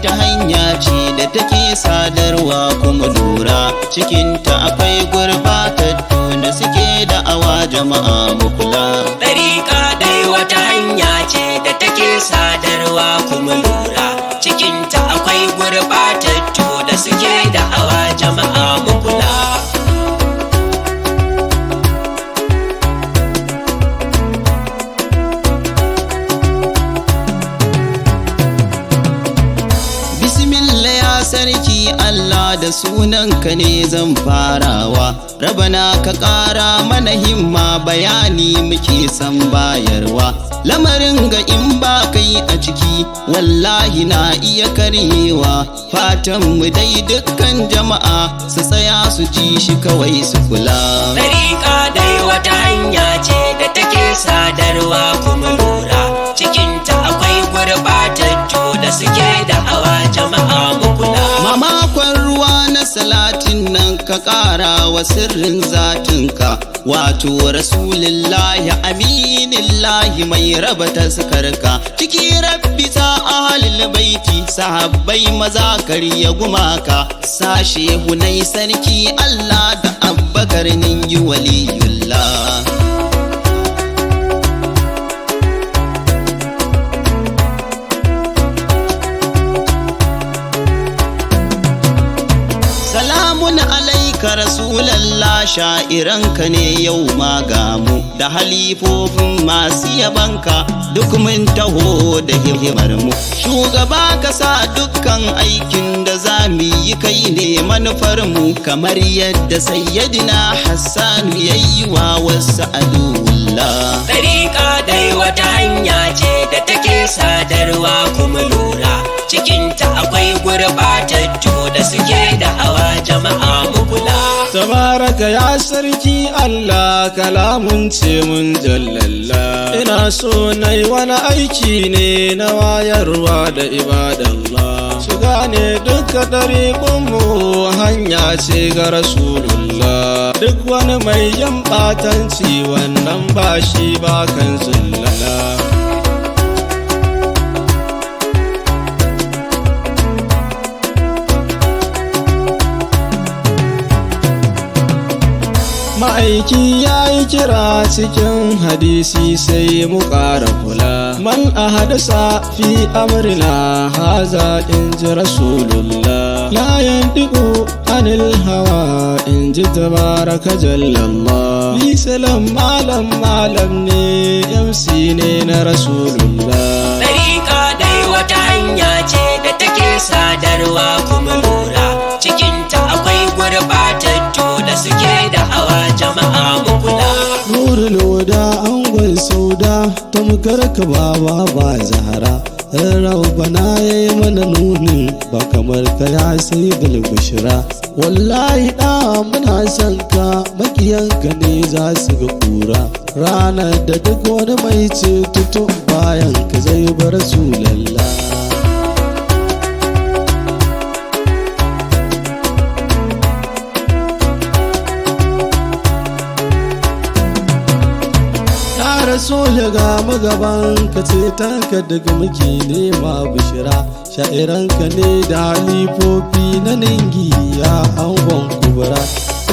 wata hanya ce da take sadarwa kuma lura cikinta akwai gurbatattu da suke da'awa jama'a mu kula. Ɗariƙa dai wata hanya ce da take sadarwa kuma lura cikinta akwai gurbatattu da suke da'awa jama'a mu kula. Sarki Allah da sunanka ne zan farawa, Rabana ka ƙara mana himma bayani muke san bayarwa. Lamarin ga in ba kai a ciki wallahi na iya karyewa, fatan mu dai dukkan jama'a su tsaya su ji shi kawai su kula. Ɗariƙa dai wata hanya ce da take sadarwa kuma lura cikinta akwai gurbatattu da suke da'awa jama'a mu kula. Mamakon ruwa na salatin nan ka ƙara wa sirrin zatinka, wato rasulillahi aminillahi mai raba taskarka. Ciki rabbi ta ahalil baiti sahabbai maza karya gumaka, sashe hunai sarki Allah da Abubakar ningi waliyullah. Alaika rasulallah sha'iranka ne yau ma gamu da halifofin masu yabanka duk mun taho da himar mu. Shugaba ka sa dukkan aikin da za mu yi kai ne manufar mu, kamar yadda sayyidina Hassanu yayi wa wasu adullah. Ɗariƙa dai wata hanya ce da take sadarwa kuma lura cikinta akwai gurbatattu da suke da'awa jama'a mu kula. Tabaraka ya sarki Allah kalamun ce mun jallalla, ina so na yi wani aiki ne na wayarwa da ibadallah. Shiga ne duka ɗariƙunmu hanya ce ga Rasulullah, duk wani mai yin ɓatanci wannan ba shi ba kan zullala. Ma'aiki ya yi kira cikin hadisi sai mu ƙara kula, man a hadasa fi amrina haza in ji Rasulullah, la yantiqu anil hawa in ji tabaraka jallallah. Bi salam malam ne MC ne na Rasulullah. Ɗariƙa dai wata hanya ce da take sadarwa kuma lura cikinta akwai gurbatattu da suke da'awa jama'a mu kula. Nurul huda angon sauda tamkar ka ba Zahra, Rabbana yayi mana nunin ba kamar ka ya sai bushra. Wallahi da muna son ka makiyanka ne za su ga kura, ranar da duk wani mai ceto bayan ka zai bar Rasulallah. Rasul ga magaban ka ce taka daga muke nema bishira, sha'iranka ne da halifofi na ningi ya angon kubura,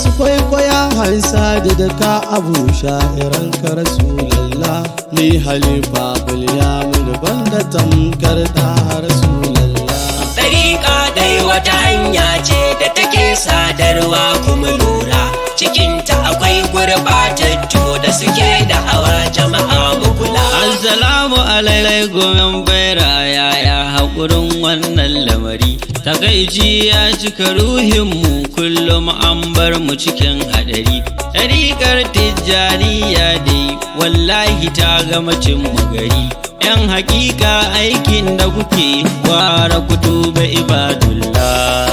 su kwaikwaya hansa da daka abu sha'iranka Rasulallah. Ni halifa Bilyamin banda tamkar da Rasulallah. Ɗariƙa dai wata hanya ce da take sadarwa kuma lura cikinta akwai gurbatattu da suke da'awa jama'a mu kula. Assalamu alaikum baira yaya haƙurin wannan lamari, takaici ya cika ruhinmu kullum an bar mu cikin haɗari. Ɗariƙar Tijjaniya dai wallahi ta gama cin gari, 'yan hakika aikin da kuke ware kutuba ibadullah.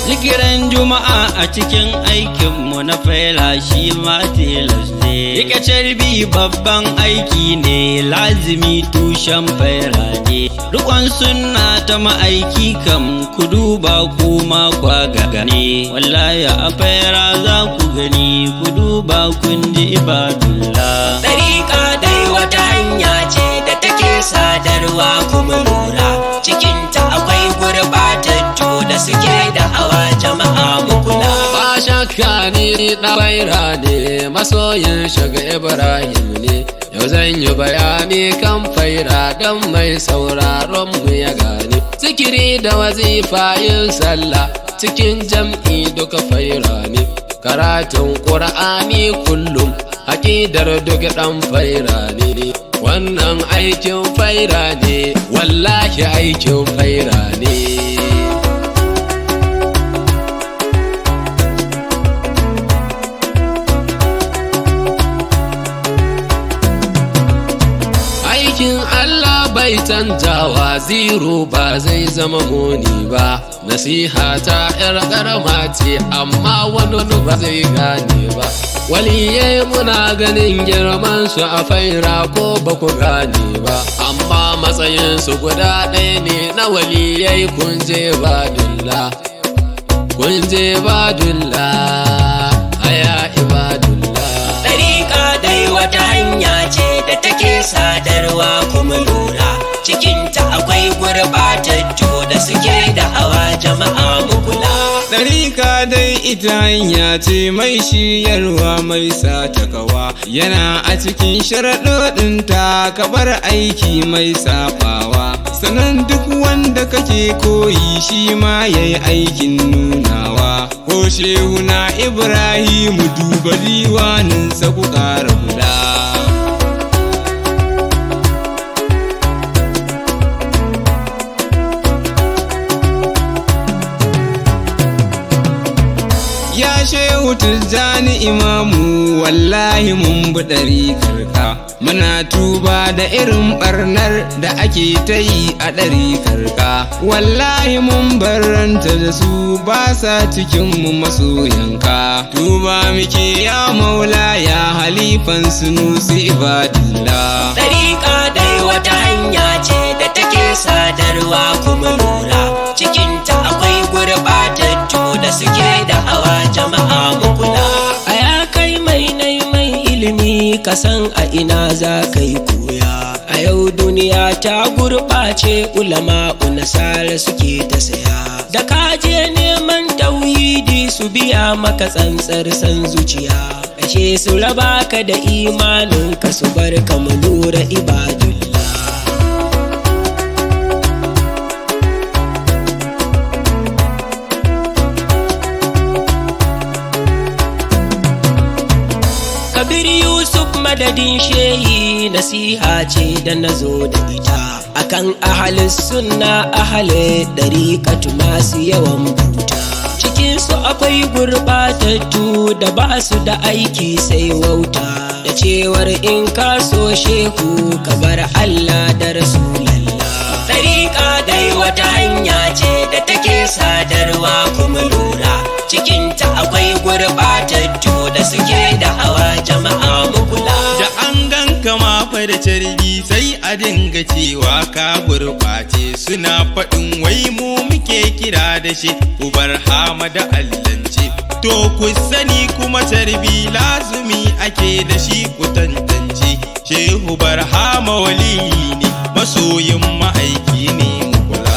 Zikiran Juma'a a cikin aikinmu na faila shi ma tilas ne. Rike carbi babban aiki ne, lazimi tushen faira ne. Rikon sunna ta ma'aiki kam ku duba kuma kwa gane, wallahi a faira za ku gani duba kun ji ibadullah. Ɗariƙa dai wata hanya ce da take sadarwa kuma lura, cikinta akwai gurɓatattu da suke da hawa jama'a mu kula. Ba shakka ni ɗawaira ne, masoyin shiga Ibrahim ne. Yau zan yi bayani kan faira don mai sauraron mu ya gane. Zikiri da wazifa yin sallah cikin jam'i duka faira ne. Karatun ƙur'ani kullum aƙidar duk ɗan faira ne. Wannan aikin faira ne, wallahi aikin faira ne. Aikin Allah bai canjawa, zero ba zai zama muni ba. Nasiha ta ‘yar ƙarama ce amma wani ba zai gane ba. Waliyai muna ganin girman su a faira ko ba ku gane ba, amma matsayinsu guda ɗaya ne na waliyai. Kun je badullah, kun je badullah, aya ibadullah. Ɗariƙa dai wata hanya ce da take sadarwa kuma lura, cikinta akwai gurɓatattu da suke da hawa jama'a mu kula. Ɗarika dai ita hanya ce mai shiryarwa mai sa takawa, yana a cikin sharaɗoɗinta ka bar aiki mai saɓawa. Sannan duk wanda kake koyi shi ma yayi aikin nunawa. Ko shehu na Ibrahimu duba diwaninsa ku ƙara kula. Ya shehu Tijjani imamu, wallahi mun bi ɗarikarka. Muna tuba da irin ɓarnar da ake ta yi a ɗarikarka. Wallahi mun barranta da su, ba sa cikinmu masoyanka. Tuba muke ya maula ya halifan Sunusi ibadillah. Ɗariƙa dai wata hanya ce da take sadarwa kuma lura, cikinta akwai gurɓatattu da suke da hawa jama'a mu kula. A ya kai mai ilimi ka san a ina za ka yi koya. A yau duniya ta gurɓace, ulama nasara suke ta saya. Da ka je neman tauhidi su biya maka tsantsar san zuciya, ashe su raba ka da imanin ka su bar ka mu lura ibadullah. Kabir Yusuf madadin shehi, nasiha ce da nazo da ita akan ahalus sunna ahale dariƙatu masu yawan bauta. Cikinsu akwai gurɓatattu da ba su da aiki sai wauta, da cewar in ka so shehu ka bar Allah da Rasulallah. Ɗariƙa dai wata hanya ce da take sadarwa kuma lura, cikinta akwai gurɓatattu da suke da hawa jama'a mu kula. Da an ganka ma fa da carbi sai a dinga cewa ka gurɓace, suna faɗin wai mu muke kira da shi ubar hama da allance. To ku sani kuma carbi lazumi ake da shi ku tantance. Shehu barhama waliyi ne, masoyin ma'aiki ne mu kula.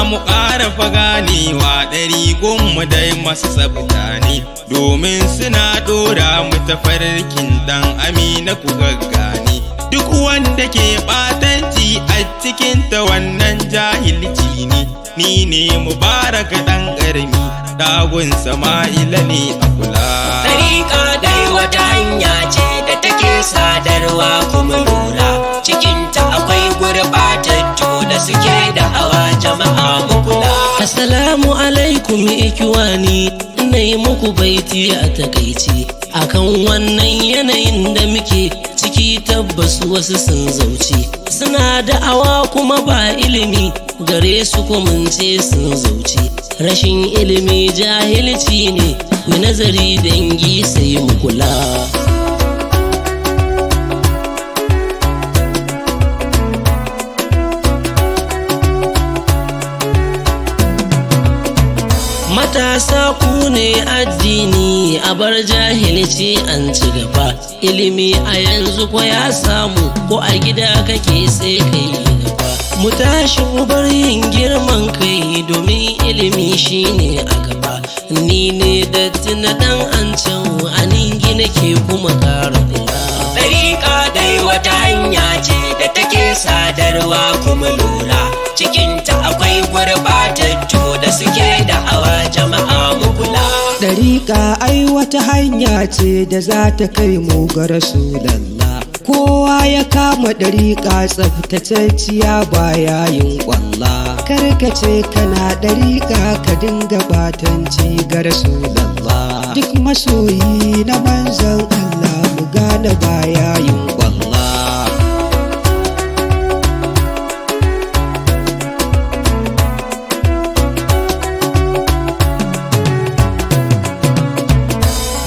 Mu ƙara fa ganewa ɗari gunmu dai masu tsabta ne, domin suna ɗora mu tafarkin ɗan amina ku gaggane. Duk wanda ke ɓatanci a cikinta wannan jahilci ne. Ni ne Mubarak ɗan ƙarami, ɗagun Sama'ila ne a kula. Ɗariƙa dai wata hanya ce da take sadarwa kuma lura, cikinta akwai gurɓatattu da suke da hawa jama'a mu kula. Assalamu alaikum ikiwani, ina yi muku baiti a takaici akan wannan yanayin da muke ciki. Tabbas wasu sun zauce, suna da awa kuma ba ilimi gare su, kuma ce sun zauce. Rashin ilimi jahilci ne, mu nazari dangi sai mu kula. matasa ku ne addini a bar jahilci an ci gaba ilimi a yanzu ko ya samu ko a gida kake sai kai gaba mu tashi mu bar yin girman kai domin ilimi shine a gaba ni ne datti na dan an can aningi nake kuma ƙara kula Ɗariƙa dai wata hanya ce da take sadarwa kuma lura cikinta akwai gurbatattu da suke da'awa jama'a mu kula. Ɗariƙa ai wata hanya ce da za ta kai mu ga Rasulallah. Kowa ya kama ɗariƙa tsaftatacciya baya yin ƙwalla. Karkace kana ɗariƙa ka dinga batanci ga Rasulallah. Duk masoyi na manzon Allah mu gane baya yin ƙwalla.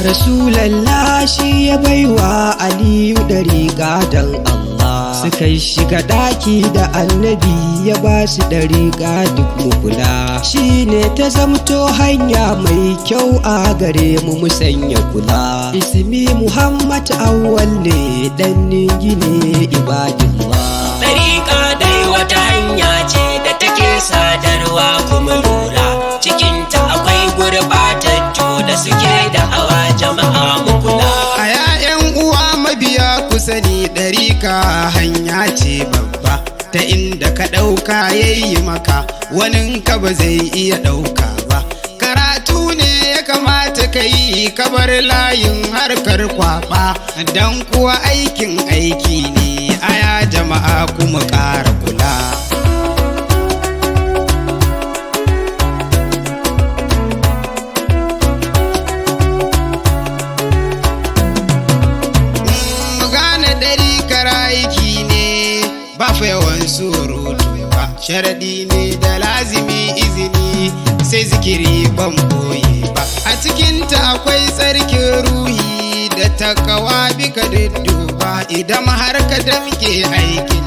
Rasulallah shi ya baiwa Aliyu ɗariƙa don Allah. Suka shiga ɗaki da annabi ya ba su ɗariƙa duk mu kula. Shi ne ta zamto hanya mai kyau a gare mu musanya kula. Ismi Muhammad Awwal ne ɗan ningi ne ibadillah. Ɗariƙa dai wata hanya ce da take sadarwa kuma lura cikinta akwai gurbatattu da suke da'awa jama'a mu kula. A ‘ya'yan uwa mabiya ku sani ɗarika hanya ce babba ta inda ka ɗauka yayi maka wanin ka ba zai iya ɗauka ba. Karatu ne ya kamata ka yi kabar layin harkar kwaba don kuwa aikin aiki ne aya jama'a kuma ƙara kula. Yawan surutu ba sharaɗi ne da lazimi izini sai zikiri ban boye ba a cikinta akwai tsarkin ruhi da takawa bika dudduba idan har ka damke aikin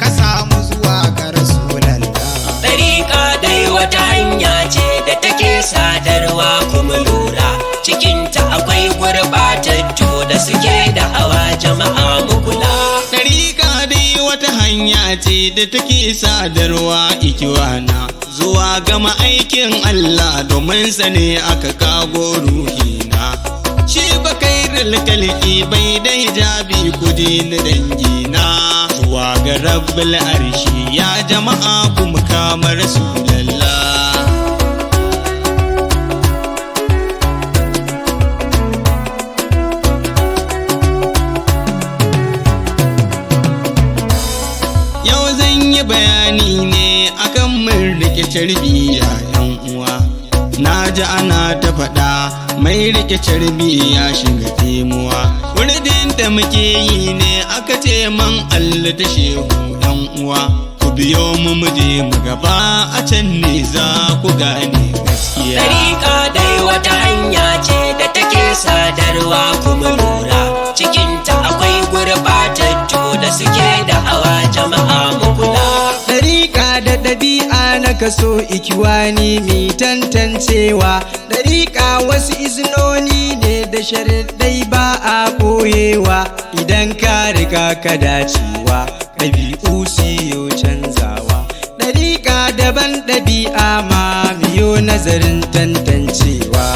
ka samu zuwa ga Rasulallah. Ɗariƙa dai wata hanya ce da take sadarwa kuma lura cikinta akwai gurbatattu da suke da'awa jama'a mu kula. Wata hanya ce da take sadarwa ikiwana zuwa gama aikin Allah domin sa ne aka kago ruhina. Shi ba kai kalki bai da hijabi kudi na dangina zuwa ga rabbul arshi ya jama'a kuma kamar Rasulallah. Bayani ne akan mun rike tarbiyya yan uwa na ji ana ta faɗa mai rike tarbiyya shiga temuwa wuridin da muke yi ne aka ce man Allah ta shehu yan uwa ku biyo mu muje mu gaba a can ne za ku gane gaskiya. Ɗariƙa dai wata hanya ce da take sadarwa kuma lura cikinta akwai gurbatattu da suke da'awa jama'a mu kula. Da ɗabi'a na kaso ikiwani mi tantancewa ɗariƙa wasu izinoni ne da sharaɗai ba a ɓoyewa idan ka riga ka dacewa ɗabi'u siyo canzawa ɗariƙa daban ɗabi'a ma miyo nazarin tantancewa.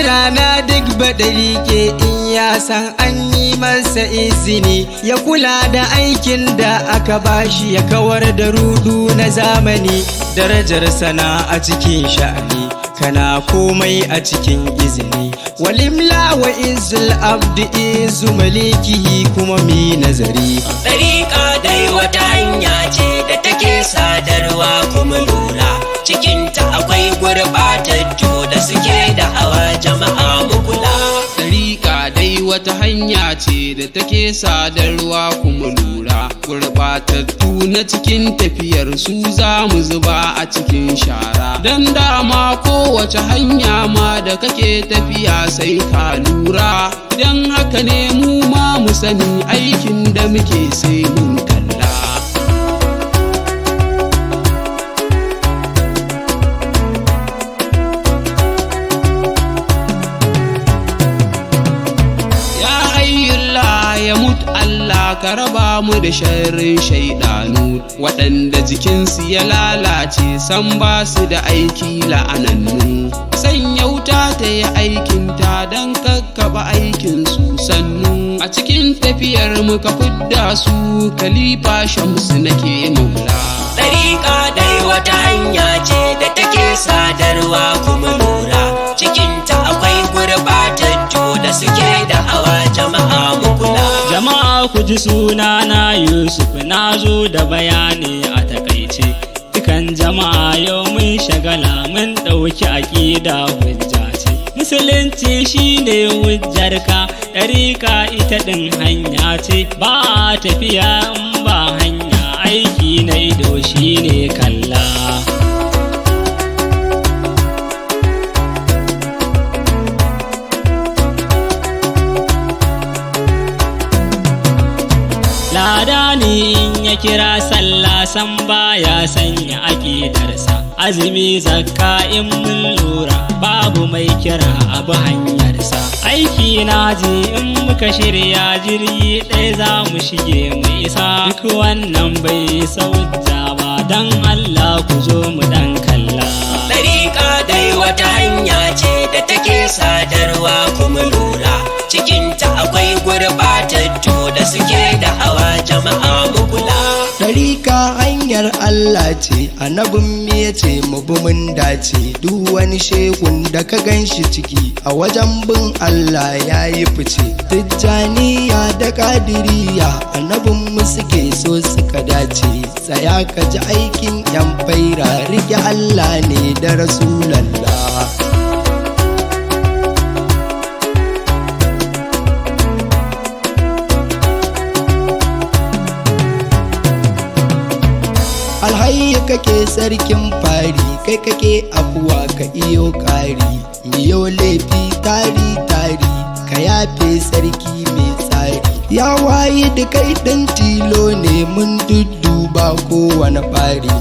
Rana duk baɗari ke in ya san an yi masa izini ya kula da aikin da aka bashi ya kawar da rudu na zamani darajar sana a cikin sha'ani kana komai a cikin izini walimla wa izul abdi izu malikihi kuma mi nazari. Ɗariƙa dai wata hanya ce da take sadarwa kuma lura cikinta akwai gurbatattu da suke da'awa jama'a mu kula. Ɗariƙa dai wata hanya hanya ce da take sadarwa kuma lura. Gurbatattu na cikin tafiyar su za mu zuba a cikin shara. Dan dama kowace hanya ma da kake tafiya sai ka lura. Dan haka ne mu ma mu sani aikin da muke sai mun kalla. Ya mutu Allah ka raba mu da sharrin shaidanu waɗanda jikinsu ya lalace san ba su da aiki la'anannu. Sanya wuta ta yi aikinta don kakkaba aikinsu sannu. A cikin tafiyar muka fidda su Khalifa Shamsu nake maula. Ɗariƙa dai wata hanya ce da take sadarwa kuma lura. Cikinta akwai gurbatattu da suke da hawa jama'a mu kula. Jama'a ku ji sunana Yusuf, na zo da bayani a takaice. Dukan jama'a yau mun shagala mun ɗauki aƙida hujja ce. Musulunci shine hujjarka, ɗariƙa ita ɗin hanya ce. Ba a tafiya in ba hanya, aiki na ido shine kalla. Ladani in ya kira sallah san baya sanya aƙidarsa. Azumi zakka in mun lura babu mai kira abu hanyarsa. Aiki na ji in muka shirya jirgi ɗaya za mu shige mu isa. Duk wannan bai isa hujja ba don Allah ku zo mu dan kalla. Ɗariƙa dai wata hanya ce da take sadarwa kuma lura. Cikinta akwai gurbatattu da suke da hawa jama'a mu kula. Ɗarika hanyar Allah ce, annabin me ya ce mu bi mun dace. Duk wani shehun da ka gan shi ciki a wajen bin Allah ya yi fice. Tijjaniya da Kadiriya annabin mu suke so suka dace. Tsaya ka ji aikin yan faira, rike Allah ne da Rasulallah. Alhayya kake sarkin fari, kai kake afuwa ka iyo ƙari. Miyo laifi tari tari, ka yafe sarki mai tsari. Ya waye da kai ɗan tilo ne mun dudduba kowane ɓari.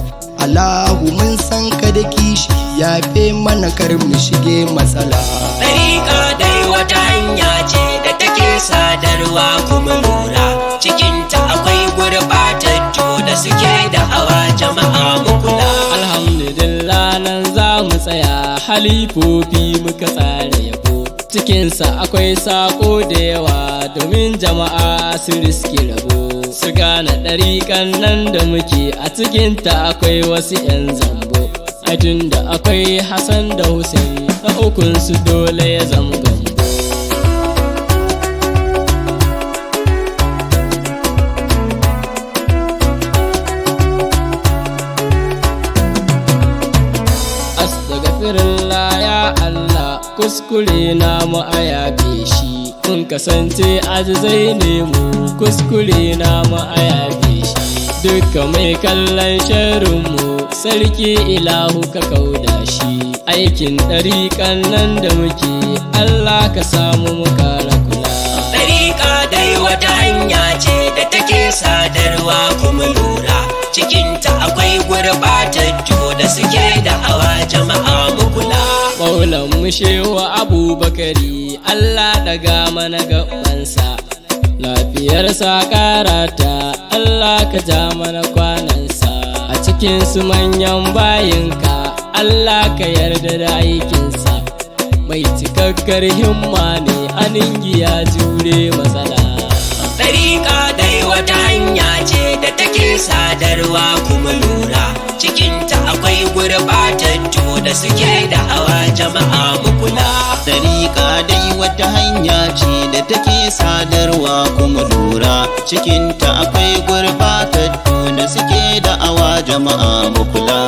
Allahu mun san ka da kishi, yafe mana kar mu shige matsala. Ɗariƙa dai wata hanya ce da take sadarwa kuma lura. Cikinta akwai gurbatattu da suke da hawa jama'a mu kula. Alhamdulillah nan za mu tsaya, halifofi muka tsara yabo. Cikinsa akwai sako da yawa domin jama'a su riski rabo. Su gane ɗariƙan nan da muke a cikinta akwai wasu 'yan zambo. Ajin da akwai Hassan da Hussein, na ukunsu dole ya zama gambo. Astaghfirullah ya Allah, kuskure na mu a yafe shi. Mun kasance azizai ne mu, kuskure na mu a yafe shi. Dukka mai kallon sharrinmu, sarki ilahu ka kauda shi. Aikin ɗariƙan nan da muke, Allah ka samu mu kara kula. Ɗariƙa dai wata hanya ce da take sadarwa kuma lura. Cikinta akwai gurbatattu da suke da hawa jama'a mu kula. Maulan mu shehu Abubakari, Allah daga mana gabansa. Lafiyarsa karata, Allah ka ja mana kwanansa. A cikin su manyan bayinka, Allah ka yarda da aikinsa. Mai cikakkar himma ne, aningiya jure matsala. Ɗariƙa dai wata hanya ce da take sadarwa kuma lura. Cikinta akwai gurbatattu da suke da hawa jama'a mu kula. Ɗariƙa dai wata hanya ce da take sadarwa kuma lura. Cikinta akwai gurbatattu da suke da awa jama'a mu kula.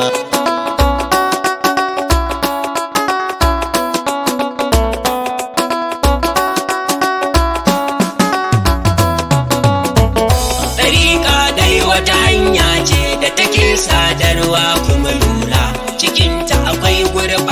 wata hanya ce da take sadarwa kuma lura cikinta akwai gurɓata